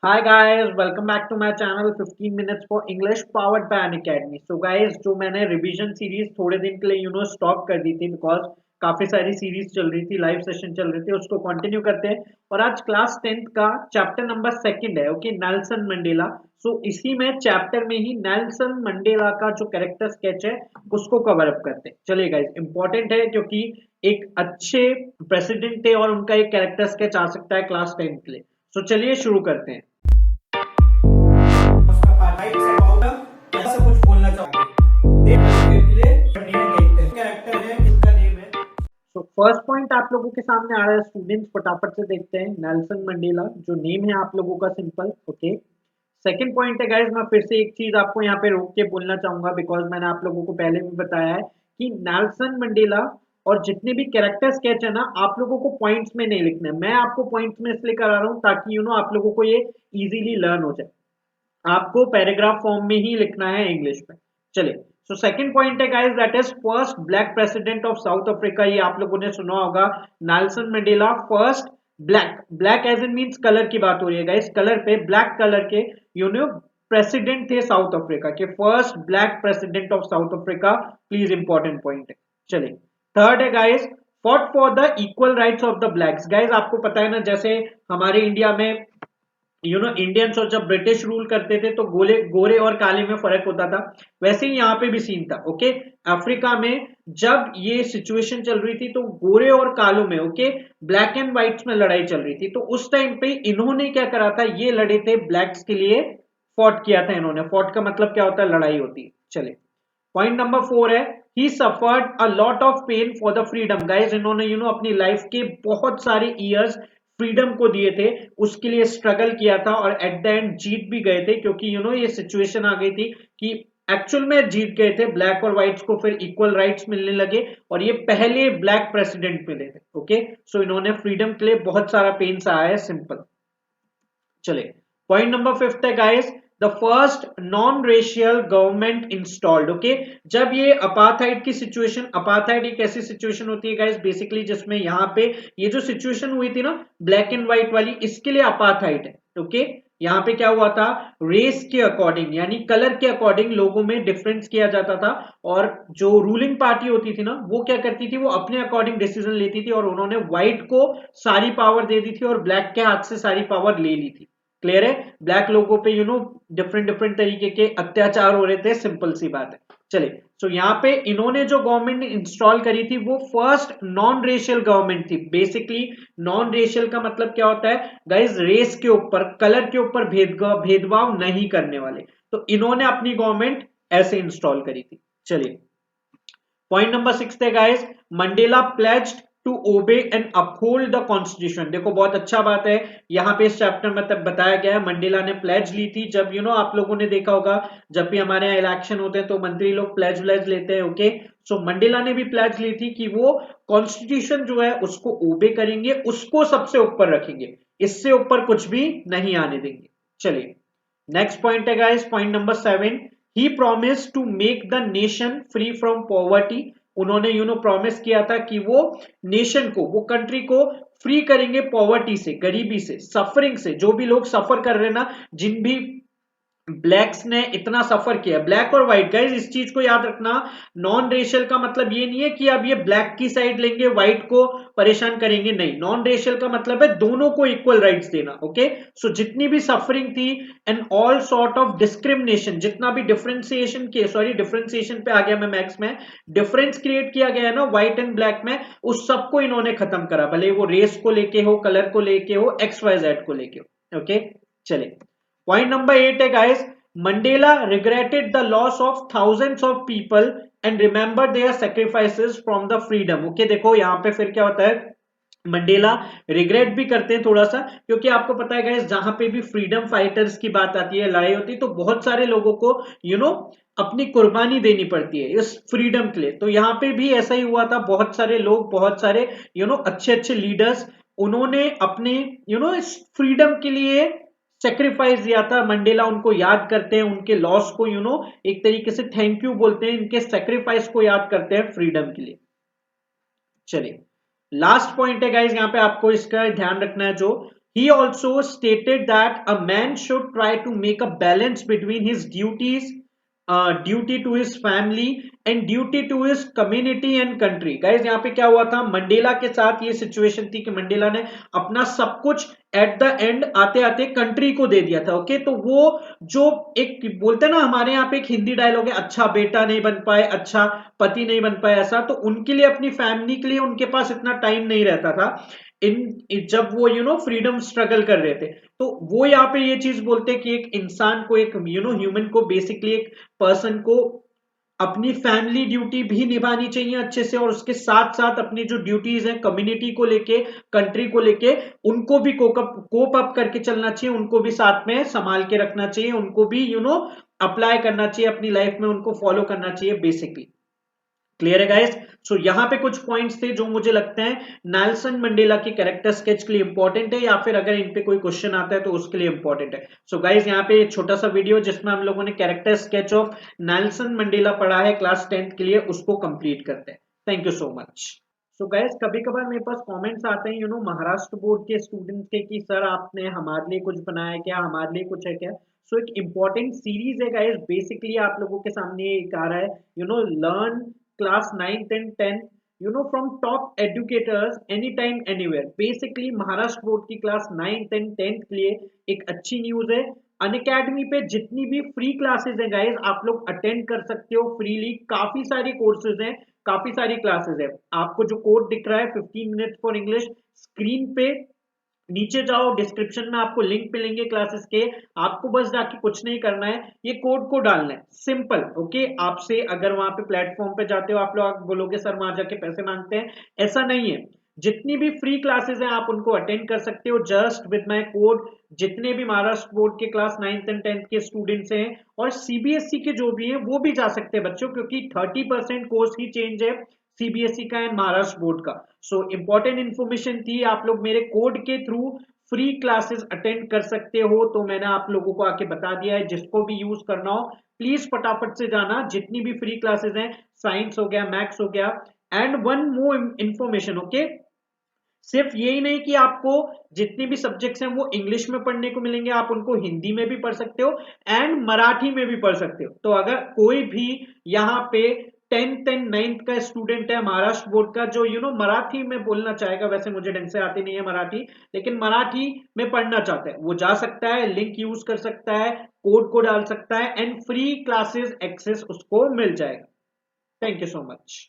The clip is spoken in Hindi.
Hi guys, welcome back to my channel 15 minutes for English powered by Unacademy. So guys, जो मैंने रिवीजन सीरीज थोड़े दिन के लिए स्टॉप कर दी थी बिकॉज काफी सारी सीरीज चल रही थी, लाइव सेशन चल रहे थे, उसको कंटिन्यू करते हैं। और आज क्लास 10th का चैप्टर नंबर 2 है, ओके, नेल्सन मंडेला। सो इसी में चैप्टर में ही नेल्सन मंडेला का जो कैरेक्टर स्केच है उसको कवर अप करते हैं। चलिए गाइज, इंपॉर्टेंट है क्योंकि एक अच्छे प्रेसिडेंट थे और उनका एक कैरेक्टर स्केच आ सकता है क्लास 10th के लिए। सो चलिए शुरू करते हैं। कुछ बोलना चाहोगे कैरेक्टर है, किसका नेम है? तो फर्स्ट पॉइंट आप लोगों के सामने आ रहा है स्टूडेंट्स, फटाफट से देखते हैं। नेल्सन मंडेला जो नेम है आप लोगों का, सिंपल, ओके। सेकंड पॉइंट है गाइस, मैं फिर से एक चीज आपको यहाँ पे रोक के बोलना चाहूंगा बिकॉज मैंने आप लोगों को पहले भी बताया है कि नेल्सन मंडेला और जितने भी कैरेक्टर स्केच है ना, आप लोगों को पॉइंट्स में नहीं लिखना है। मैं आपको पॉइंट्स में इसलिए करा रहा हूँ ताकि आप लोगों को ये इजीली लर्न हो जाए। आपको पैराग्राफ फॉर्म में ही लिखना है इंग्लिश में। चलिए, सो सेकंड पॉइंट है guys, that is first black president of South Africa. ये आप लोगों ने सुना होगा, Nelson Mandela first black. Black as in means colour की बात हो रही है गाइस, कलर पे ब्लैक कलर के प्रेसिडेंट थे साउथ अफ्रीका के, first black president of South Africa. Please important point है। चलिए, थर्ड है guys, fought for the equal rights of the blacks. Guys आपको पता है ना, जैसे हमारे इंडिया में इंडियंस और जब ब्रिटिश रूल करते थे तो गोले गोरे और काले में फर्क होता था, वैसे ही यहाँ पे भी सीन था, ओके। अफ्रीका में जब ये सिचुएशन चल रही थी तो गोरे और कालों में, ओके, ब्लैक एंड व्हाइट्स में लड़ाई चल रही थी। तो उस टाइम पे इन्होंने क्या करा था, ये लड़े थे ब्लैक्स के लिए, फॉट किया था इन्होंने। फॉट का मतलब क्या होता है, लड़ाई होती है। चलिए, पॉइंट नंबर 4 है, he suffered a lot of pain for the freedom. Guys इन्होंने अपनी लाइफ के बहुत सारे ईयर्स फ्रीडम को दिए थे, उसके लिए स्ट्रगल किया था और एट द एंड जीत भी गए थे क्योंकि ये सिचुएशन आ गई थी कि एक्चुअल में जीत गए थे। ब्लैक और व्हाइट्स को फिर इक्वल राइट्स मिलने लगे और ये पहले ब्लैक प्रेसिडेंट मिले थे, ओके। सो इन्होंने फ्रीडम के लिए बहुत सारा पेन सहा है, सिंपल। चलिए, पॉइंट नंबर 5 है guys, the first non racial government installed, okay. जब ये अपार्थाइड की सिचुएशन, अपार्थाइड एक ऐसी सिचुएशन होती है गाइस बेसिकली जिसमें यहाँ पे ये जो सिचुएशन हुई थी ना ब्लैक एंड व्हाइट वाली, इसके लिए अपार्थाइड है, ओके। यहाँ पे क्या हुआ था, रेस के अकॉर्डिंग यानी कलर के अकॉर्डिंग लोगों में डिफरेंस किया जाता था और जो रूलिंग पार्टी होती थी ना वो क्या करती थी, वो अपने अकॉर्डिंग डिसीजन लेती थी और उन्होंने व्हाइट को सारी पावर दे दी थी और ब्लैक के हाथ से सारी पावर ले ली थी। क्लियर है, ब्लैक लोगों पे डिफरेंट डिफरेंट तरीके के अत्याचार हो रहे थे, सिंपल सी बात है। चलिए, सो यहाँ पे इन्होंने जो गवर्नमेंट इंस्टॉल करी थी वो फर्स्ट नॉन रेशियल गवर्नमेंट थी। बेसिकली नॉन रेशियल का मतलब क्या होता है गाइस, रेस के ऊपर, कलर के ऊपर भेदभाव नहीं करने वाले। तो इन्होंने अपनी गवर्नमेंट ऐसे इंस्टॉल करी थी। चलिए, पॉइंट नंबर 6 है guys, Mandela pledged to obey and uphold the constitution. देखो बहुत अच्छा बात है, यहाँ पे इस चैप्टर में तब बताया गया है मंडेला ने प्लेज ली थी। जब आप लोगों ने देखा होगा जब भी हमारे यहाँ इलेक्शन होते हैं तो मंत्री लोग प्लेज व्लेज लेते हैं, ओके। सो मंडेला ने भी प्लेज ली थी कि वो कॉन्स्टिट्यूशन जो है उसको ओबे करेंगे, उसको सबसे ऊपर रखेंगे, इससे ऊपर कुछ भी नहीं आने देंगे। चलिए, नेक्स्ट पॉइंट है guys, point number 7, he promise to make the nation free from poverty. उन्होंने प्रॉमिस किया था कि वो नेशन को, वो कंट्री को फ्री करेंगे पॉवर्टी से, गरीबी से, सफरिंग से। जो भी लोग सफर कर रहे हैं ना, जिन भी ब्लैक्स ने इतना सफर किया, ब्लैक और व्हाइट, गाइस इस चीज को याद रखना, नॉन रेशियल का मतलब ये नहीं है कि अब ये ब्लैक की साइड लेंगे, व्हाइट को परेशान करेंगे, नहीं। नॉन रेशियल का मतलब है दोनों को इक्वल राइट्स देना, ओके। सो जितनी भी सफरिंग थी and all sort of discrimination, जितना भी डिफरेंशिएशन किए, सॉरी डिफरेंशिएशन पे आ गया मैं मैक्स में, डिफरेंस क्रिएट किया गया है ना व्हाइट एंड ब्लैक में, उस सबको इन्होंने खत्म करा, भले वो रेस को लेके हो, कलर को लेके हो, एक्स वाई जेड को लेके हो, ओके। चलिए, पॉइंट नंबर 8 है guys, Mandela regretted the loss of thousands of people and remember their sacrifices from the freedom, okay. देखो यहाँ पे फिर क्या होता है, मंडेला रिग्रेट भी करते हैं थोड़ा सा, क्योंकि आपको पता है गाइस जहां पे भी फ्रीडम फाइटर्स की बात आती है, लड़ाई होती है, तो बहुत सारे लोगों को अपनी कुर्बानी देनी पड़ती है इस फ्रीडम के लिए। तो यहाँ पे भी ऐसा ही हुआ था, बहुत सारे लोग, बहुत सारे अच्छे अच्छे लीडर्स, उन्होंने अपने इस फ्रीडम के लिए सेक्रीफाइस दिया था। मंडेला उनको याद करते हैं, उनके लॉस को एक तरीके से थैंक यू बोलते हैं, इनके सेक्रीफाइस को याद करते हैं फ्रीडम के लिए। चलिए, लास्ट पॉइंट है गाइस, यहाँ पे आपको इसका ध्यान रखना है, जो He also stated that a man should try to make a balance between his duties, duty to his family and duty to his community and country. Guys यहाँ पे क्या हुआ था, मंडेला के साथ ये सिचुएशन थी कि मंडेला ने अपना सब कुछ एट द एंड आते आते कंट्री को दे दिया था। ओके, तो वो जो एक बोलते हैं ना, हमारे यहाँ पे एक हिंदी डायलॉग है, अच्छा बेटा नहीं बन पाए, अच्छा पति नहीं बन पाए, ऐसा। तो उनके लिए, अपनी फैमिली के लिए उनके पास इतना टाइम नहीं रहता था इन जब वो फ्रीडम स्ट्रगल कर रहे थे। तो वो यहाँ पे ये चीज बोलते हैं कि एक इंसान को, एक ह्यूमन को, बेसिकली एक पर्सन को अपनी फैमिली ड्यूटी भी निभानी चाहिए अच्छे से, और उसके साथ साथ अपनी जो ड्यूटीज हैं कम्युनिटी को लेके, कंट्री को लेके, उनको भी कोप अप करके चलना चाहिए, उनको भी साथ में संभाल के रखना चाहिए, उनको भी अप्लाई करना चाहिए अपनी लाइफ में, उनको फॉलो करना चाहिए बेसिकली। क्लियर है गाइस? सो यहां पे कुछ पॉइंट्स थे जो मुझे लगते हैं नेल्सन मंडेला की कैरेक्टर स्केच के लिए इंपॉर्टेंट है, या फिर अगर इन पे कोई क्वेश्चन आता है तो उसके लिए इंपॉर्टेंट है। सो गाइस, यहाँ पे एक छोटा सा वीडियो जिसमें हम लोगों ने character sketch of Nelson Mandela पढ़ा है क्लास 10th के लिए, उसको कंप्लीट करते हैं। Thank you so much. So guys, कभी कभार मेरे पास कमेंट्स आते हैं महाराष्ट्र बोर्ड के स्टूडेंट्स के कि सर आपने हमारे लिए कुछ बनाया क्या, हमारे लिए कुछ है क्या। सो एक इंपॉर्टेंट सीरीज है गाइस, बेसिकली आप लोगों के सामने एक आ रहा है, learn class 9th and 10th from top educators anytime anywhere। Basically Maharashtra board की क्लास 9th and 10th के लिए एक अच्छी न्यूज है। अनअकैडमी पे जितनी भी फ्री क्लासेस हैं गाइस, आप लोग अटेंड कर सकते हो फ्रीली। काफी सारी कोर्सेज हैं, काफी सारी क्लासेस है। आपको जो कोड दिख रहा है 15 मिनट्स फॉर इंग्लिश स्क्रीन पे, नीचे जाओ, डिस्क्रिप्शन में आपको लिंक मिलेंगे क्लासेस के। आपको बस जाके कुछ नहीं करना है, ये कोड को डालना है, सिंपल। ओके, आपसे अगर वहां पे प्लेटफॉर्म पे जाते हो, आप लोग बोलोगे सर वहां जाके पैसे मांगते हैं, ऐसा नहीं है। जितनी भी फ्री क्लासेस हैं आप उनको अटेंड कर सकते हो जस्ट विद माय कोड। जितने भी महाराष्ट्र बोर्ड के क्लास 9th and 10th के स्टूडेंट्स हैं और सीबीएसई के जो भी हैं वो भी जा सकते हैं बच्चों, क्योंकि 30% कोर्स ही चेंज है सीबीएसई का एंड महाराष्ट्र बोर्ड का। सो इंपॉर्टेंट इंफॉर्मेशन थी, आप लोग मेरे कोड के थ्रू फ्री क्लासेस अटेंड कर सकते हो, तो मैंने आप लोगों को आके बता दिया है। जिसको भी यूज करना हो प्लीज फटाफट से जाना, जितनी भी फ्री क्लासेस हैं, साइंस हो गया, मैथ्स हो गया। And one more information, okay, सिर्फ यही नहीं कि आपको जितनी भी सब्जेक्ट्स हैं वो इंग्लिश में पढ़ने को मिलेंगे, आप उनको हिंदी में भी पढ़ सकते हो एंड मराठी में भी पढ़ सकते हो। तो अगर कोई भी यहाँ पे 10th and 9th का स्टूडेंट है महाराष्ट्र बोर्ड का, जो मराठी में बोलना चाहेगा, वैसे मुझे ढंग से आती नहीं है मराठी, लेकिन मराठी में पढ़ना चाहता है, वो जा सकता है, लिंक यूज कर सकता है, कोड को डाल सकता है एंड फ्री क्लासेस एक्सेस उसको मिल जाएगा। Thank you so much.